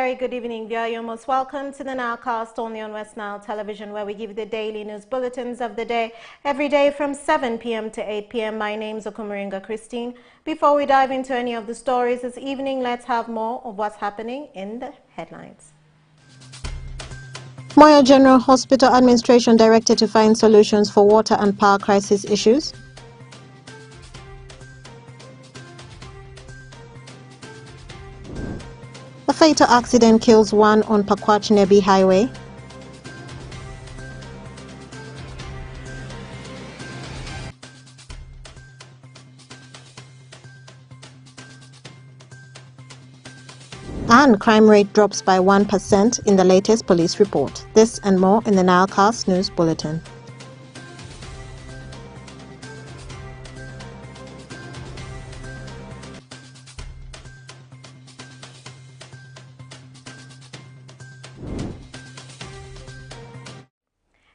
very good evening, viewer. You're most welcome to the NILE CAST only on West Nile Television, where we give you the daily news bulletins of the day, every day from 7 p.m. to 8 p.m. My name's Okumaringa Christine. Before we dive into any of the stories this evening, let's have more of what's happening in the headlines. Moyo General Hospital Administration directed to find solutions for water and power crisis issues. A fatal accident kills one on Pakwach-Nebi Highway. And crime rate drops by 1% in the latest police report. This and more in the NILE CAST News Bulletin.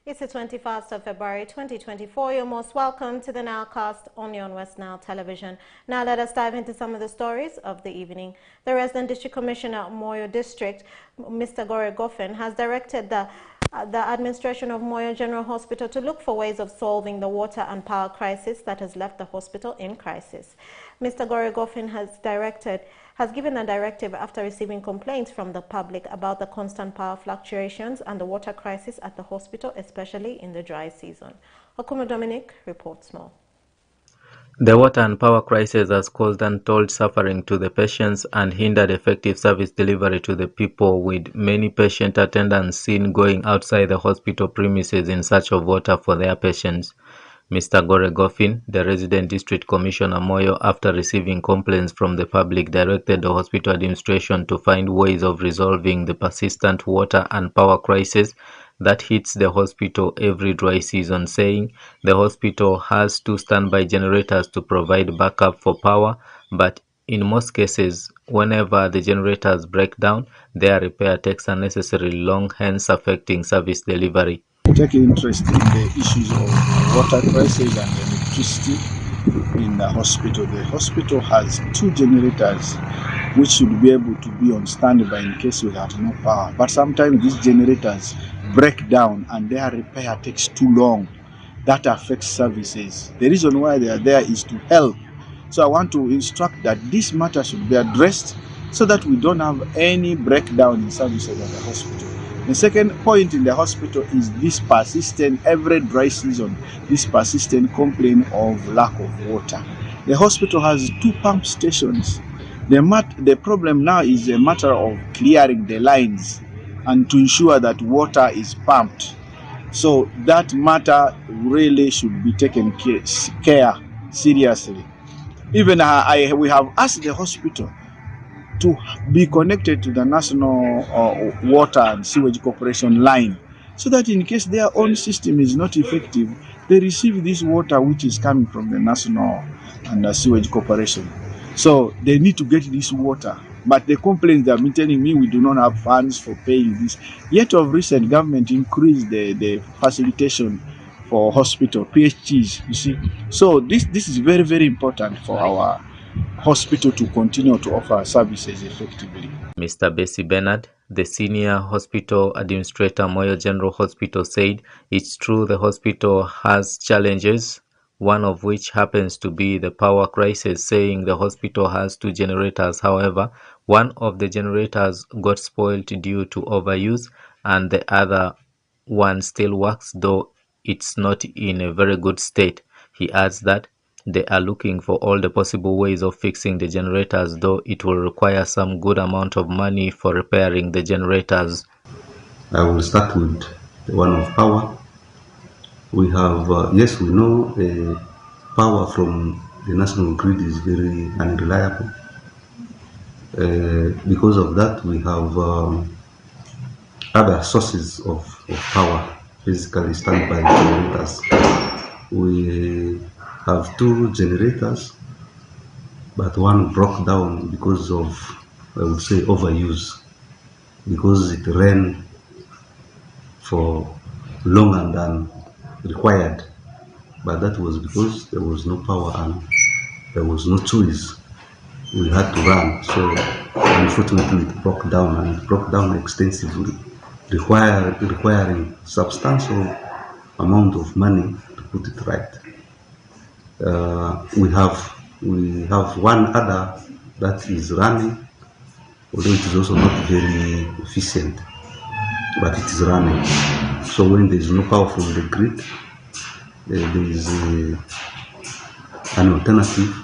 It's the 21st of February 2024. You're most welcome to the NILE CAST only on West Nile Television. Now let us dive into some of the stories of the evening. The Resident District Commissioner of Moyo District, Mr. Gore Goffin, has directed the administration of Moyo General Hospital to look for ways of solving the water and power crisis that has left the hospital in crisis. Mr. Gore Goffin has given a directive after receiving complaints from the public about the constant power fluctuations and the water crisis at the hospital, especially in the dry season. Okumu Dominic reports more. The water and power crisis has caused untold suffering to the patients and hindered effective service delivery to the people, with many patient attendants seen going outside the hospital premises in search of water for their patients. Mr. Gore Goffin, the Resident District Commissioner Moyo, after receiving complaints from the public, directed the hospital administration to find ways of resolving the persistent water and power crisis that hits the hospital every dry season, saying the hospital has 2 standby generators to provide backup for power, but in most cases, whenever the generators break down, their repair takes unnecessarily long, hence affecting service delivery. Take interest in the issues of water crisis and electricity in the hospital. The hospital has 2 generators which should be able to be on standby in case we have no power. But sometimes these generators break down and their repair takes too long. That affects services. The reason why they are there is to help. So I want to instruct that this matter should be addressed so that we don't have any breakdown in services at the hospital. The second point in the hospital is this persistent, every dry season, this persistent complaint of lack of water. The hospital has 2 pump stations. The problem now is a matter of clearing the lines and to ensure that water is pumped. So that matter really should be taken care seriously. Even we have asked the hospital to be connected to the National Water and Sewage Corporation line, so that in case their own system is not effective, they receive this water which is coming from the National and Sewage Corporation. So they need to get this water. But the complaints they have been telling me, we do not have funds for paying this. Yet of recent, government increased the facilitation for hospital, PHGs, you see. So this is very, very important for our hospital to continue to offer services effectively. Mr. Bessie Bernard, the senior hospital administrator, Moyo General Hospital, said it's true the hospital has challenges, one of which happens to be the power crisis, saying the hospital has 2 generators. However, one of the generators got spoiled due to overuse and the other one still works, though it's not in a very good state. He adds that they are looking for all the possible ways of fixing the generators, though it will require some good amount of money for repairing the generators. I will start with the one of power. We have, yes, we know power from the national grid is very unreliable. Because of that, we have other sources of power, basically standby generators. We have 2 generators, but one broke down because of, I would say, overuse, because it ran for longer than required, but that was because there was no power and there was no choice we had to run. So unfortunately it broke down, and it broke down extensively, requiring substantial amount of money to put it right. We have one other that is running, although it is also not very efficient, but it is running. So when there is no power from the grid, there is an alternative,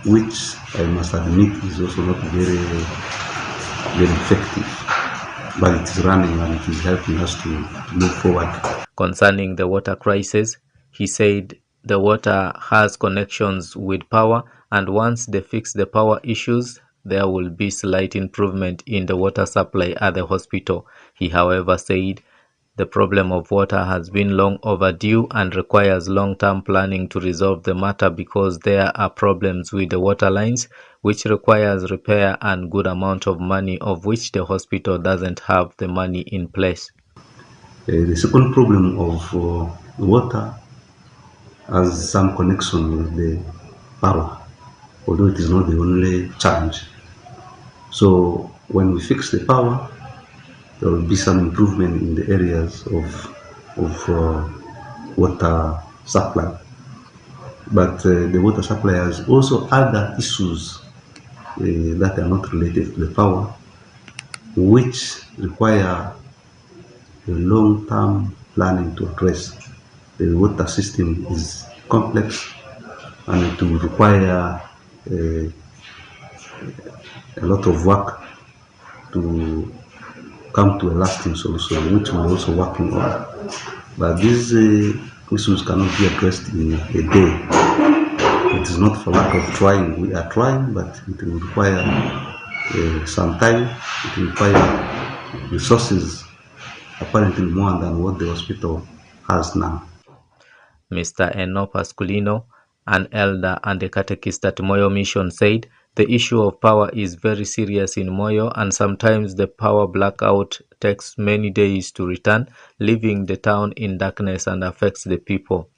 which I must admit is also not very effective, but it is running and it is helping us to move forward. Concerning the water crisis, he said the water has connections with power, and once they fix the power issues, there will be slight improvement in the water supply at the hospital. He, however, said the problem of water has been long overdue and requires long-term planning to resolve the matter, because there are problems with the water lines which requires repair and good amount of money, of which the hospital doesn't have the money in place. The second problem of water has some connection with the power, although it is not the only challenge. So when we fix the power, there will be some improvement in the areas of water supply. But the water supply has also other issues that are not related to the power, which require a long-term planning to address. The water system is complex and it will require a lot of work to come to a lasting solution, which we're also working on. But these issues cannot be addressed in a day. It is not for lack of trying. We are trying, but it will require some time. It will require resources, apparently more than what the hospital has now. Mr. Eno Pasculino, an elder and a catechist at Moyo Mission, said the issue of power is very serious in Moyo, and sometimes the power blackout takes many days to return, leaving the town in darkness and affects the people.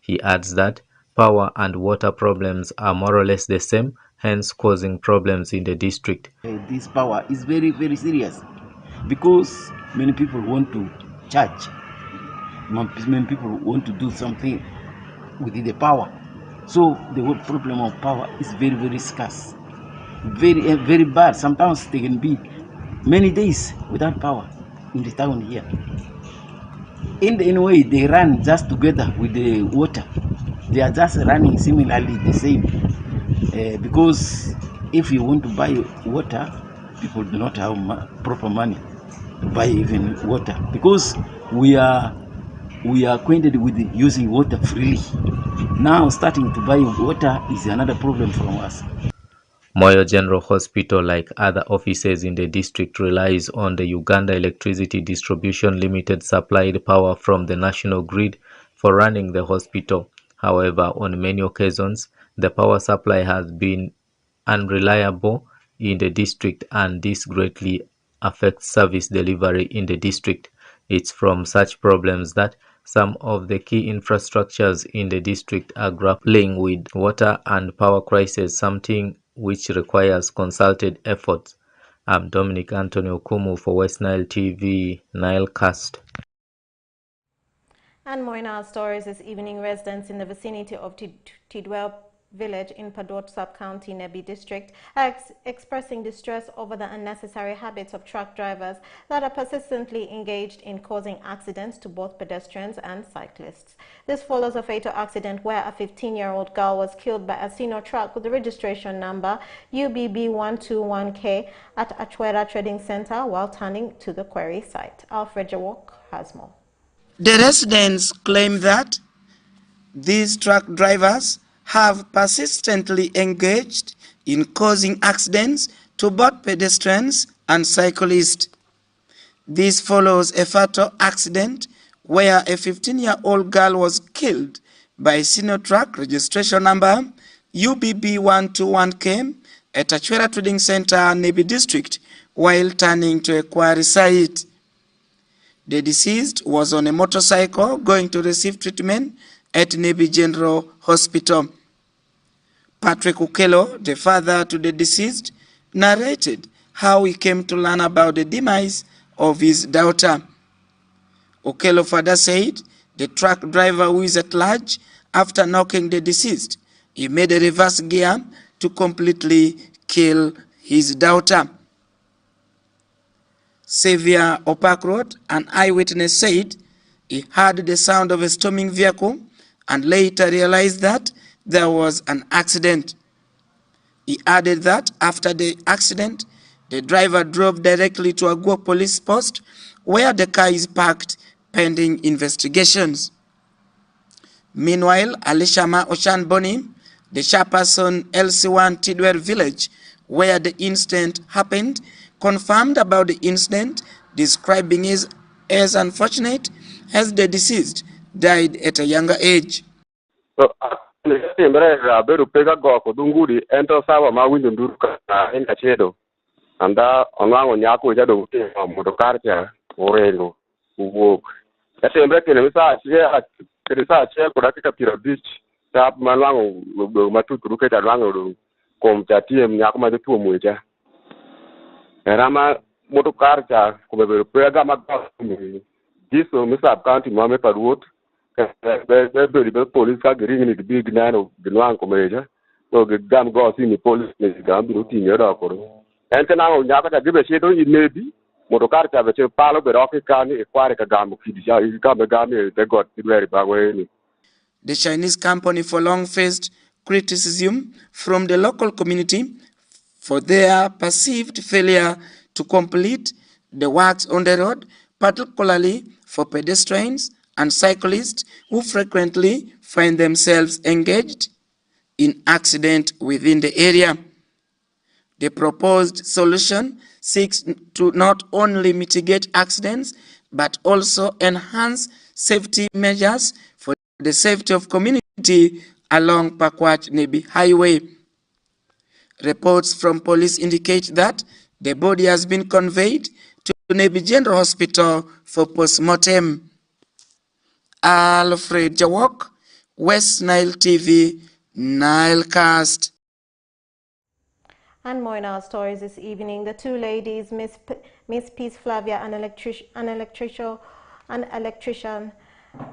He adds that power and water problems are more or less the same, hence causing problems in the district. This power is very, very serious, because many people want to charge. Many people want to do something with the power. So the whole problem of power is very, very scarce, very, very bad. Sometimes they can be many days without power in the town here. In a way, they run just together with the water. They are just running similarly the same, because if you want to buy water, people do not have proper money to buy even water, because we are acquainted with using water freely. Now starting to buy water is another problem from us. Moyo General Hospital, like other offices in the district, relies on the Uganda Electricity Distribution Limited supplied power from the national grid for running the hospital. However, on many occasions, the power supply has been unreliable in the district, and this greatly affects service delivery in the district. It's from such problems that some of the key infrastructures in the district are grappling with water and power crisis, something which requires concerted efforts. I'm Dominic Anthony Okumu for West Nile TV, Nile Cast. And more in our stories this evening, residents in the vicinity of Tidwell village in Padot Sub-County, Nebi District, are expressing distress over the unnecessary habits of truck drivers that are persistently engaged in causing accidents to both pedestrians and cyclists. This follows a fatal accident where a 15-year-old girl was killed by a Sino truck with the registration number UBB121K at Achwera Trading Center while turning to the quarry site. Alfred Jawok has more. The residents claim that these truck drivers have persistently engaged in causing accidents to both pedestrians and cyclists. This follows a fatal accident where a 15-year-old girl was killed by a Sino truck registration number UBB121K at Achwera Trading Center, Nebi District, while turning to a quarry site. The deceased was on a motorcycle going to receive treatment at Nebi General Hospital. Patrick Okello, the father to the deceased, narrated how he came to learn about the demise of his daughter. Okello father said the truck driver who is at large, after knocking the deceased, he made a reverse gear to completely kill his daughter. Xavier Opakrot, an eyewitness, said he heard the sound of a storming vehicle and later realized that there was an accident. He added that after the accident, the driver drove directly to Agua police post where the car is parked pending investigations. Meanwhile, Alishama Oshan Boni, the chairperson LC1 Tidwer village where the incident happened, confirmed about the incident, describing it as unfortunate as the deceased died at a younger age. So, beru pega go ko dunguri ento sawa ma windu nduruka na enga chedo anda onwango nyako jado ke motokarcha orelo uwo atembre kene misa che ko dakika pira beach tap manwango matutu ke dalwango kom tatiem nyako ma tuo mweja erama motokarcha ko beru pega magwa diso misa county mame paruot the police are getting the big nine of the long commander. So the damn goes in the police is going to routine your dog. And now, Yaka give a shade on it, maybe. Motocarta, which is Palo, but Rocky County, acquired a gam of Kidisha, you come a gam, they got it very bad way. The Chinese company for long faced criticism from the local community for their perceived failure to complete the works on the road, particularly for pedestrians and cyclists who frequently find themselves engaged in accidents within the area. The proposed solution seeks to not only mitigate accidents, but also enhance safety measures for the safety of community along Pakwach Nebi Highway. Reports from police indicate that the body has been conveyed to Nebi General Hospital for post-mortem. Alfred Jawok, West Nile TV, Nile Cast. And more in our stories this evening. The two ladies, Miss Peace Flavia, an electrician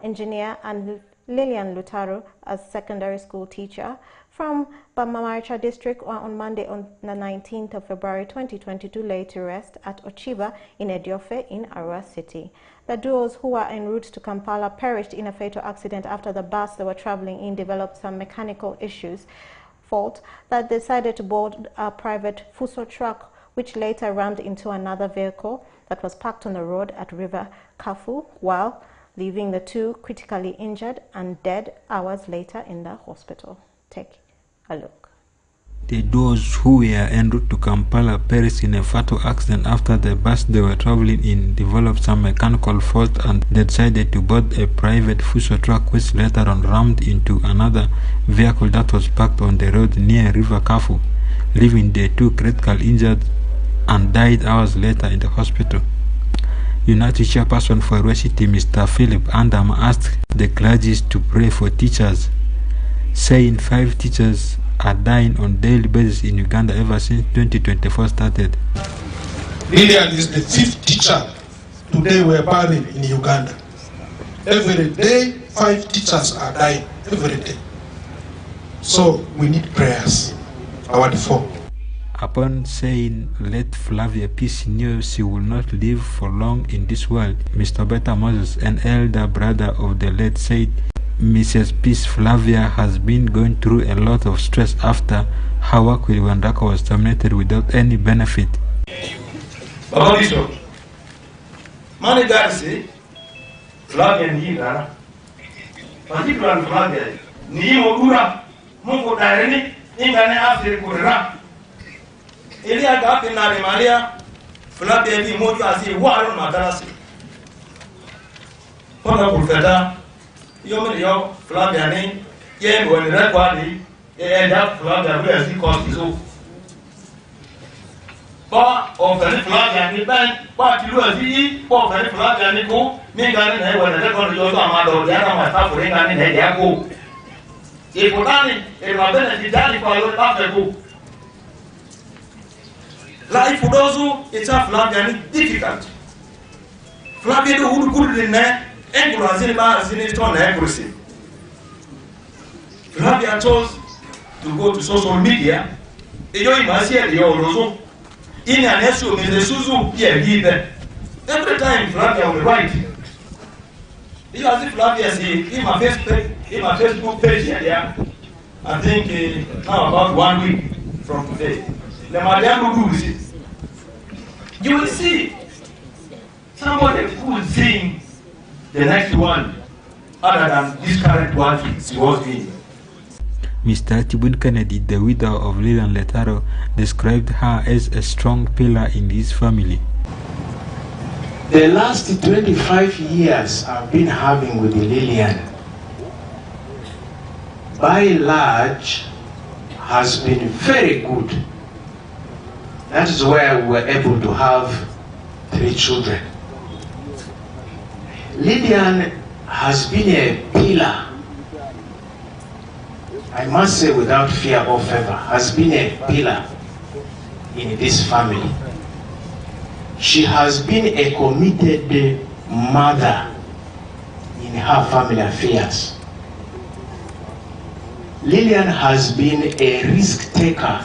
engineer, and Lillian Lutaro, a secondary school teacher, from Bamamarcha district on Monday on the 19th of February 2022 laid to rest at Ochiba in Ediofe in Arua City. The duos, who were en route to Kampala, perished in a fatal accident after the bus they were traveling in developed some mechanical fault that decided to board a private Fuso truck, which later rammed into another vehicle that was parked on the road at River Kafu, while leaving the two critically injured and dead hours later in the hospital. Take a look. The those who were en route to Kampala perished in a fatal accident after the bus they were traveling in developed some mechanical fault and they decided to board a private Fuso truck, which later on rammed into another vehicle that was parked on the road near River Kafu, leaving the two critically injured and died hours later in the hospital. United Chairperson for Arua City, Mr. Philip Andam, asked the clergy to pray for teachers, saying 5 teachers are dying on daily basis in Uganda ever since 2024 started. Lillian is the 5th teacher today we're burying in Uganda. Every day, 5 teachers are dying, every day. So we need prayers, our default. Upon saying, let Flavia Peace knew she will not live for long in this world, Mr. Beta Moses, an elder brother of the late, said, Mrs. Peace Flavia has been going through a lot of stress after her work with Wandaka was terminated without any benefit. Mani Garci, Flavia Nina, particularly Flavia, Nimo Gura, Mungo Direni, Ingane Afri Kura, Elia Gapinari Maria, Flavia Moju as a war on Matarasi. Pona Pulfeda. Yo Flavia ni ye when record end up Flavia we as cost so ba of the Flavia ni ban ba ti lu asi ba of the Flavia ni ko mi ga ni when record yo so amado ya na ma ta for ga ni ne ya ko Ipotani, Elmabene Vitali for your Africa. Life for those who it's a Flavian difficult. Flavian who good in there, and was in it on accuracy. Flavian chose to go to social media. You must hear the old in an issue with the Suzu, yeah, every time Flavia will write. You as if Flavia see in my Facebook page here. I think now about 1 week from today. The Madame will do it. You will see somebody who will sing the next one other than this current one she was doing. Mr. Tibun Kennedy, the widow of Lillian Letaro, described her as a strong pillar in his family. The last 25 years I've been having with Lillian, by and large, has been very good. That is why we were able to have 3 children. Lillian has been a pillar, I must say without fear or favor, has been a pillar in this family. She has been a committed mother in her family affairs. Lillian has been a risk taker.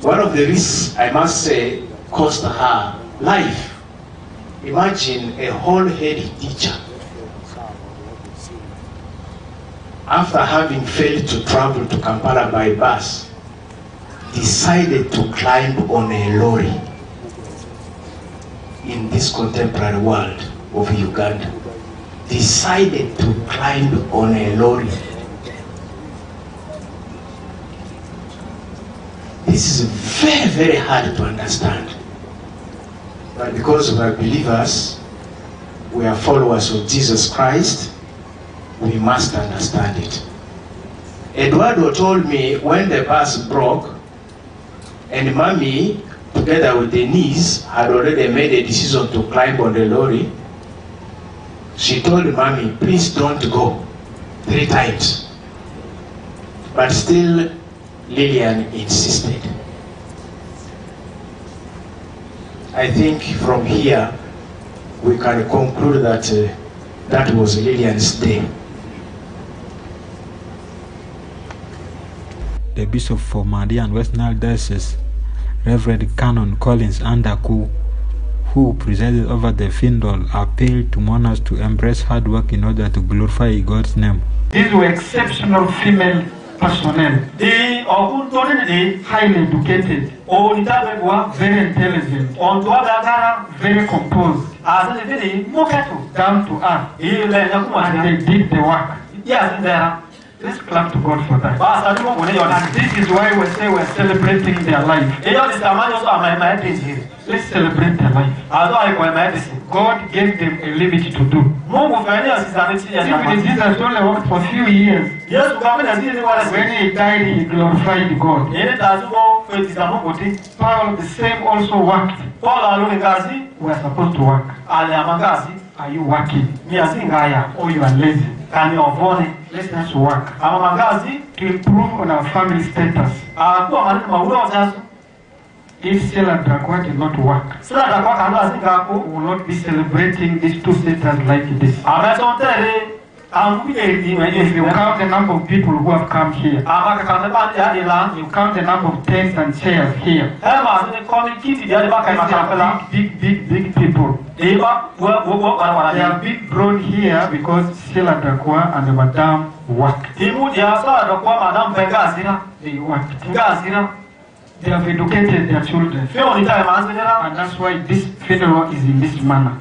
One of the risks, I must say, cost her life. Imagine a whole-head teacher, after having failed to travel to Kampala by bus, decided to climb on a lorry in this contemporary world of Uganda. Decided to climb on a lorry. This is very, very hard to understand. But because we are believers, we are followers of Jesus Christ, we must understand it. Eduardo told me when the bus broke and Mommy, together with Denise, had already made a decision to climb on the lorry, she told Mommy, please don't go, 3 times. But still, Lillian insisted. I think from here, we can conclude that that was Lillian's day. The Bishop for Madi and West Nile Diocese, Reverend Canon Collins Andaku, who presided over the funeral, appealed to mourners to embrace hard work in order to glorify God's name. These were exceptional female personnel. They are highly educated, very intelligent, very composed, down to earth, and they did the work. Let's clap to God for that. And this is why we say we're celebrating their life. Let's celebrate their life. God gave them a limit to do. Even Jesus only worked for a few years. When he died, he glorified God. Paul, the same, also worked. We are supposed to work. Are you working? Or you are lazy? Let's work to improve on our family status. If Stella Drakwa did not work, we will not be celebrating these 2 status like this. If you count the number of people who have come here, you count the number of tents and chairs here. They are big people. They are big grown here because Stella Drakwa and the Madam worked. They worked. They have educated their children. And that's why this funeral is in this manner.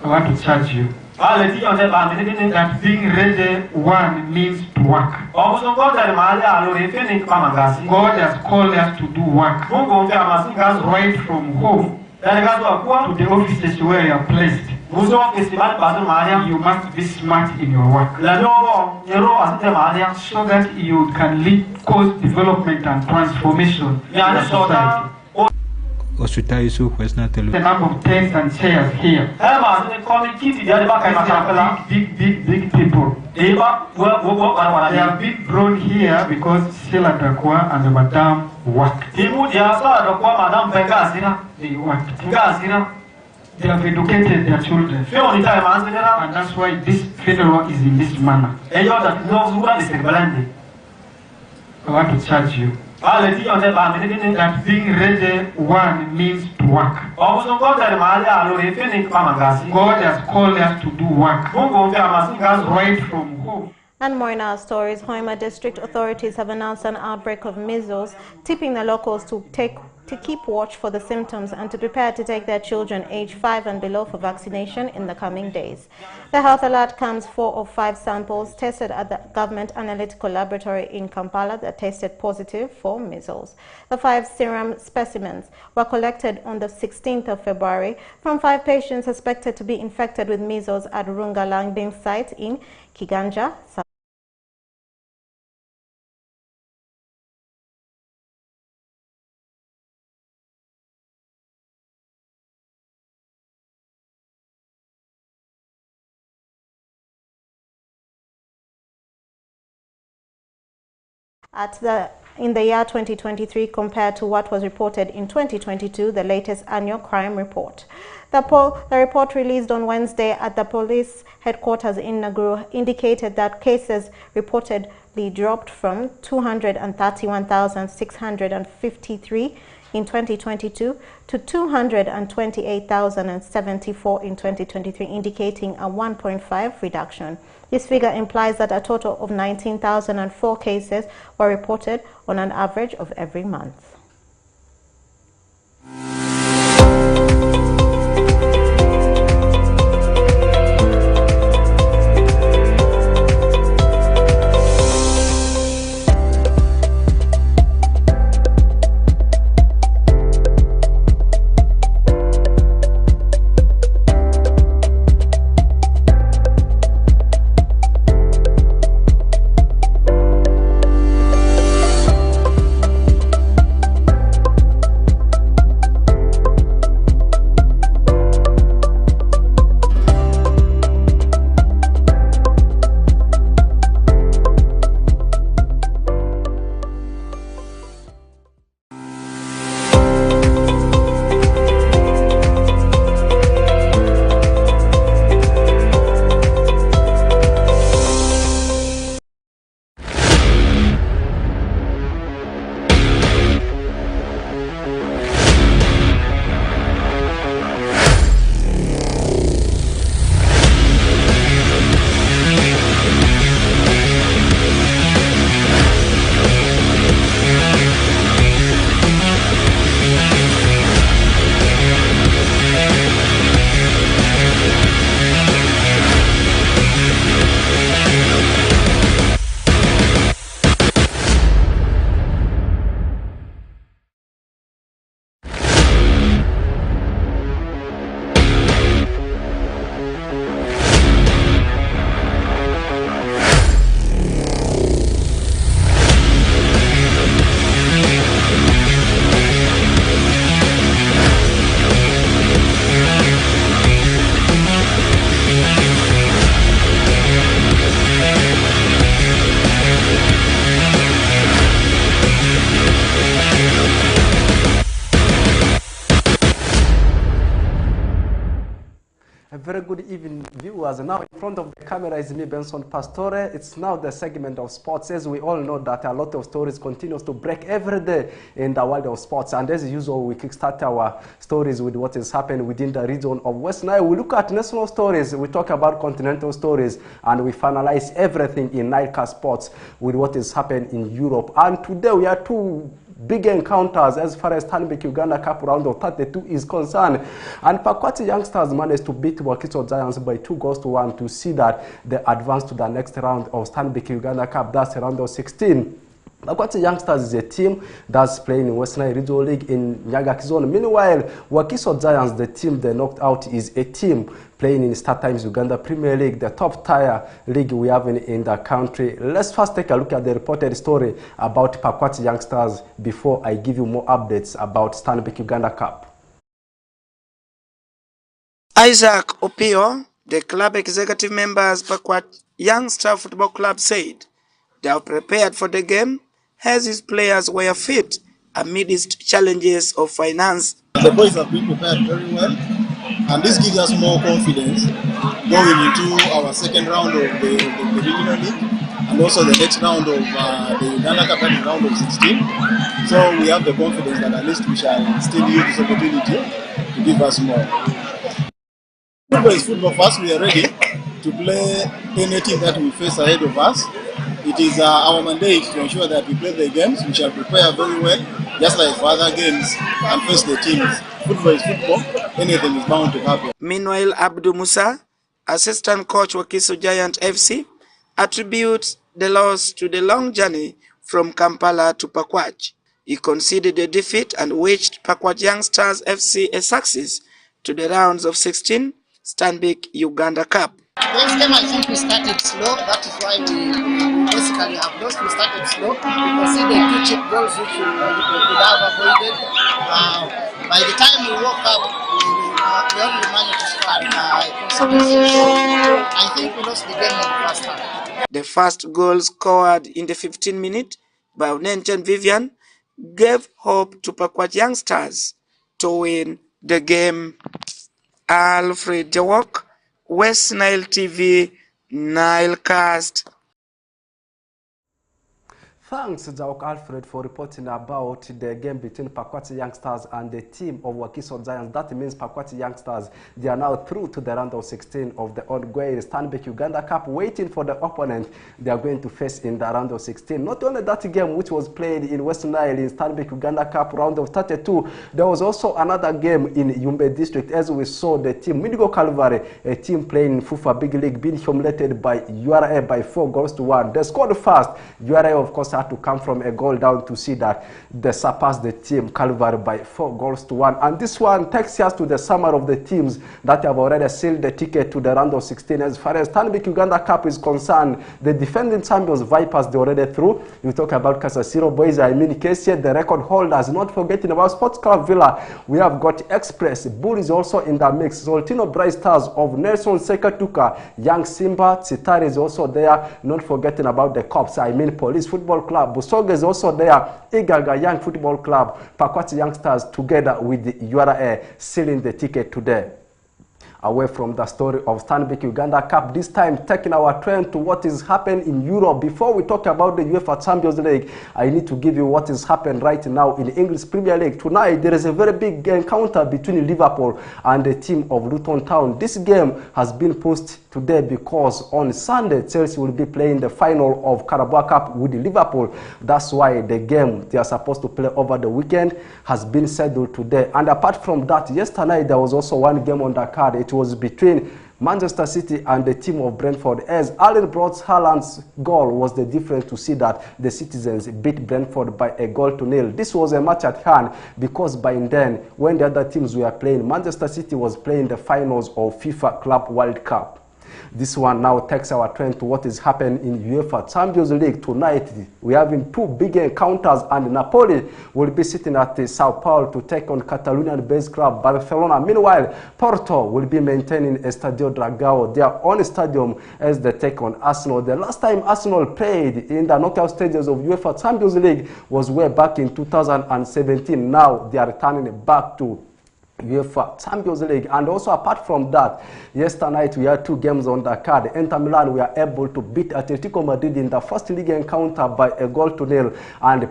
I want to charge you that being ready, one, means to work. God has called us to do work. Right from home to the offices where you are placed. You must be smart in your work so that you can lead cause development and transformation in your society. Osutaisu Western The Television. number of tents and chairs here. Big people. They are being brought here because Sheila Dakwa and Madame worked. They worked. They have educated their children. And that's why this funeral is in this manner. I want to charge you that being ready one means to work. God has called us to do work right from home. And more in our stories, Hoima District authorities have announced an outbreak of measles, tipping the locals to keep watch for the symptoms and to prepare to take their children aged 5 and below for vaccination in the coming days. The health alert comes 4 of 5 samples tested at the Government Analytical Laboratory in Kampala that tested positive for measles. The 5 serum specimens were collected on the 16th of February from 5 patients suspected to be infected with measles at Runga Landing site in Kiganja. In the year 2023 compared to what was reported in 2022, the latest annual crime report. The report released on Wednesday at the police headquarters in Naguru indicated that cases reportedly dropped from 231,653 in 2022 to 228,074 in 2023, indicating a 1.5 reduction. This figure implies that a total of 19,004 cases were reported on an average of every month. Very good evening, viewers. Now in front of the camera is me, Benson Pastore. It's now the segment of sports. As we all know that a lot of stories continues to break every day in the world of sports. And as usual, we kickstart our stories with what is happening within the region of West Nile. We look at national stories, we talk about continental stories, and we finalize everything in NILE CAST Sports with what is happening in Europe. And today we are two big encounters as far as Stanbic Uganda Cup round of 32 is concerned. And Pakwati youngsters managed to beat Wakiso Giants by 2-1 to see that they advance to the next round of Stanbic Uganda Cup, that's round of 16. Pakwati Youngsters is a team that's playing in Western Nile Regional League in Nyagaki Zone. Meanwhile, Wakiso Giants, the team they knocked out, is a team playing in Star Times Uganda Premier League, the top tier league we have in the country. Let's first take a look at the reported story about Pakwati Youngsters before I give you more updates about Stanbic Uganda Cup. Isaac Opio, the club executive members Pakwat Youngster Football Club, said they are prepared for the game as his players were fit amidst challenges of finance. The boys have been prepared very well, and this gives us more confidence going into our second round of the regional league, and also the next round of the Uganda Cup, that is round of 16. So we have the confidence that at least we shall still use this opportunity to give us more. Football is football first. We are ready to play any team that we face ahead of us. It is our mandate to ensure that we play the games. We shall prepare very well, just like for other games, and face the teams. Football is football. Anything is bound to happen. Meanwhile, Abdu Musa, assistant coach Wakiso Giant FC, attributes the loss to the long journey from Kampala to Pakwach. He conceded a defeat and wished Pakwach Youngsters FC a success to the rounds of 16 Stanbic Uganda Cup. This game, I think we started slow. That is why we basically have lost. We started slow. We conceded 2 cheap goals which we could have avoided. By the time we woke up, we only managed to score I think we lost the game in the first half. The first goal scored in the 15th minute by Onenchen Vivian gave hope to Pakwach Youngsters to win the game. Alfred Jawok, West Nile TV, Nile Cast. Thanks, Jawok Alfred, for reporting about the game between Pakwach Youngsters and the team of Wakiso Giants. That means Pakwach Youngsters, they are now through to the round of 16 of the ongoing Stanbic Uganda Cup, waiting for the opponent they are going to face in the round of 16. Not only that game which was played in West Nile in Stanbic Uganda Cup round of 32, there was also another game in Yumbe district, as we saw the team Midigo Calvary, a team playing in Fufa Big League, being humiliated by URA by 4-1. They scored fast. URA, of course, had to come from a goal down to see that they surpassed the team Calvary by 4-1. And this one takes us to the summary of the teams that have already sealed the ticket to the round of 16. As far as Stanbic Uganda Cup is concerned, the defending champions Vipers, they already through. You talk about Kasasiro Boys, I mean KCA, the record holders. Not forgetting about Sports Club Villa, we have got Express. Bull is also in the mix. Soltino Bright Stars of Nelson Sekatuka, Young Simba, Tsitari is also there. Not forgetting about the Cops, I mean Police Football Club. Busoga is also there. Igaga Young Football Club, Pakwach Youngsters together with the URA sealing the ticket today. Away from the story of Stanbic Uganda Cup, this time taking our trend to what is happening in Europe. Before we talk about the UEFA Champions League, I need to give you what is happening right now in the English Premier League. Tonight, there is a very big encounter between Liverpool and the team of Luton Town. This game has been posted today because on Sunday, Chelsea will be playing the final of Carabao Cup with Liverpool. That's why the game they are supposed to play over the weekend has been scheduled today. And apart from that, yesterday there was also one game on the card. It was between Manchester City and the team of Brentford, as Erling Braut Haaland's goal was the difference to see that the citizens beat Brentford by 1-0. This was a match at hand because by then, when the other teams were playing, Manchester City was playing the finals of FIFA Club World Cup. This one now takes our trend to what is happening in UEFA Champions League tonight. We are having 2 big encounters, and Napoli will be sitting at Sao Paulo to take on Catalonian-based club Barcelona. Meanwhile, Porto will be maintaining Estadio Dragao, their own stadium, as they take on Arsenal. The last time Arsenal played in the knockout stages of UEFA Champions League was way back in 2017. Now they are returning back to UEFA Champions League. And also apart from that, yesterday night we had 2 games on the card. Inter Milan were able to beat Atletico Madrid in the first league encounter by 1-0. And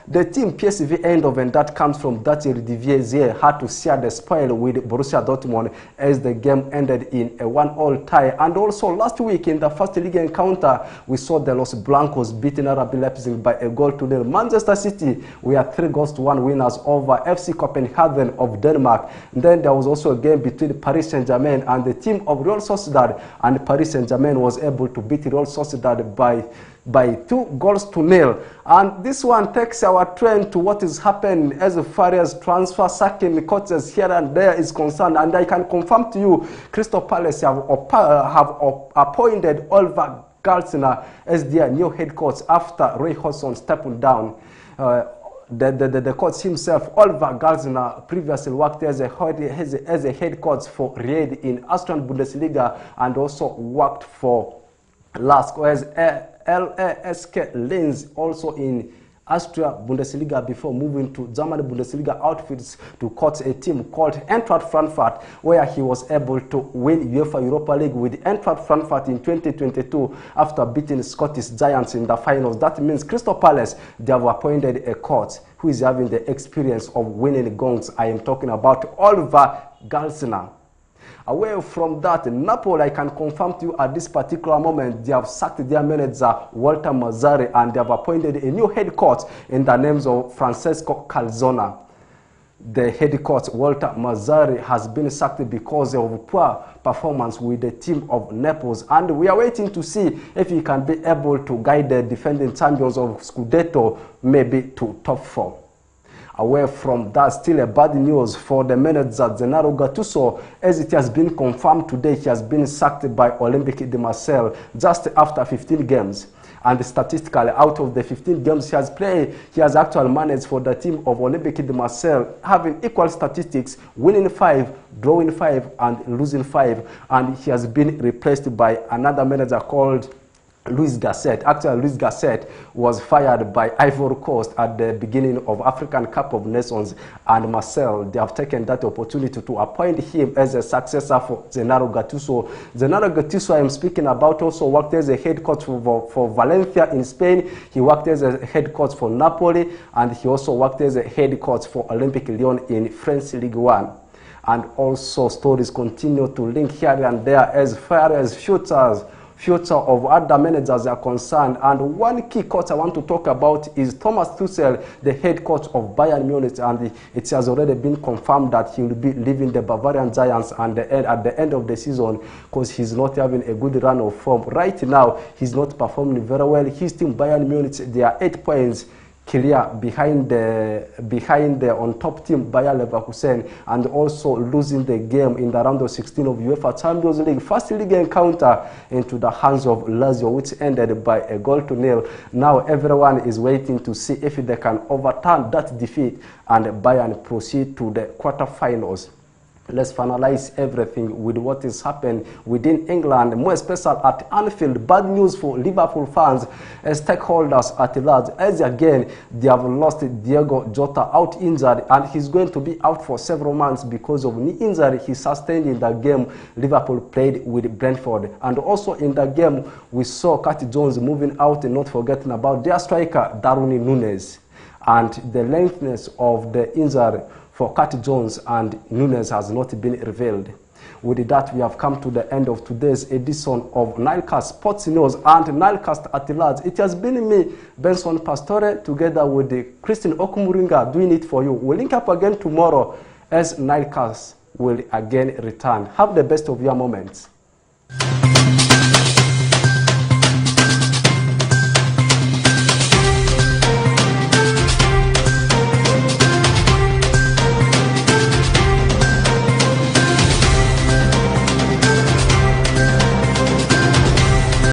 the team PSV Eindhoven, that comes from Dutch Eredivisie, had to share the spoil with Borussia Dortmund as the game ended in a 1-1 tie. And also last week in the first league encounter, we saw the Los Blancos beating RB Leipzig by 1-0. Manchester City were 3-1 winners over FC Copenhagen of Denmark. Then there was also a game between Paris Saint-Germain and the team of Real Sociedad, and Paris Saint-Germain was able to beat Real Sociedad by 2-0. And this one takes our trend to what is happening as far as transfer sacking coaches here and there is concerned. And I can confirm to you, Crystal Palace have appointed Oliver Glasner as their new head coach after Roy Hodgson stepping down. the coach himself, Oliver Glasner, previously worked as a head coach for Ried in Austrian Bundesliga and also worked for LASK as LASK Linz, also in Austria Bundesliga, before moving to German Bundesliga outfits to coach a team called Eintracht Frankfurt, where he was able to win UEFA Europa League with Eintracht Frankfurt in 2022 after beating Scottish Giants in the finals. That means Crystal Palace, they have appointed a coach who is having the experience of winning gongs. I am talking about Oliver Glasner. Away from that, Napoli, I can confirm to you at this particular moment, they have sacked their manager, Walter Mazzarri, and they have appointed a new head coach in the names of Francesco Calzona. The head coach, Walter Mazzarri, has been sacked because of poor performance with the team of Naples, and we are waiting to see if he can be able to guide the defending champions of Scudetto maybe to top 4. Away from that, still a bad news for the manager Gennaro Gattuso, as it has been confirmed today he has been sacked by Olympique de Marseille just after 15 games. And statistically, out of the 15 games he has played, he has actually managed for the team of Olympique de Marseille having equal statistics, winning 5, drawing 5, and losing 5. And he has been replaced by another manager called Luis Gasset. Actually, Luis Gasset was fired by Ivory Coast at the beginning of African Cup of Nations, and Marseille, they have taken that opportunity to appoint him as a successor for Gennaro Gattuso. Gennaro Gattuso, I am speaking about, also worked as a head coach for Valencia in Spain. He worked as a head coach for Napoli, and he also worked as a head coach for Olympique Lyon in French Ligue 1. And also stories continue to link here and there as far as future of other managers are concerned. And one key coach I want to talk about is Thomas Tuchel, the head coach of Bayern Munich, and it has already been confirmed that he will be leaving the Bavarian Giants at the end of the season because he's not having a good run of form. Right now, he's not performing very well. His team Bayern Munich, they are 8 points clear behind the on top team Bayer Leverkusen, and also losing the game in the round of 16 of UEFA Champions League first league encounter into the hands of Lazio, which ended by a 0-0. Now everyone is waiting to see if they can overturn that defeat and Bayern proceed to the quarterfinals. Let's finalize everything with what is happening within England, more especially at Anfield. Bad news for Liverpool fans as stakeholders at large, as again they have lost Diego Jota out injured, and he's going to be out for several months because of knee injury he sustained in the game Liverpool played with Brentford. And also in the game we saw Curtis Jones moving out, and not forgetting about their striker Darwin Núñez, and the lengthiness of the injury for Curtis Jones and Núñez has not been revealed. With that, we have come to the end of today's edition of NILE CAST Sports News and NILE CAST at large. It has been me, Benson Pastore, together with Christine Okumuringa, doing it for you. We'll link up again tomorrow as NILE CAST will again return. Have the best of your moments.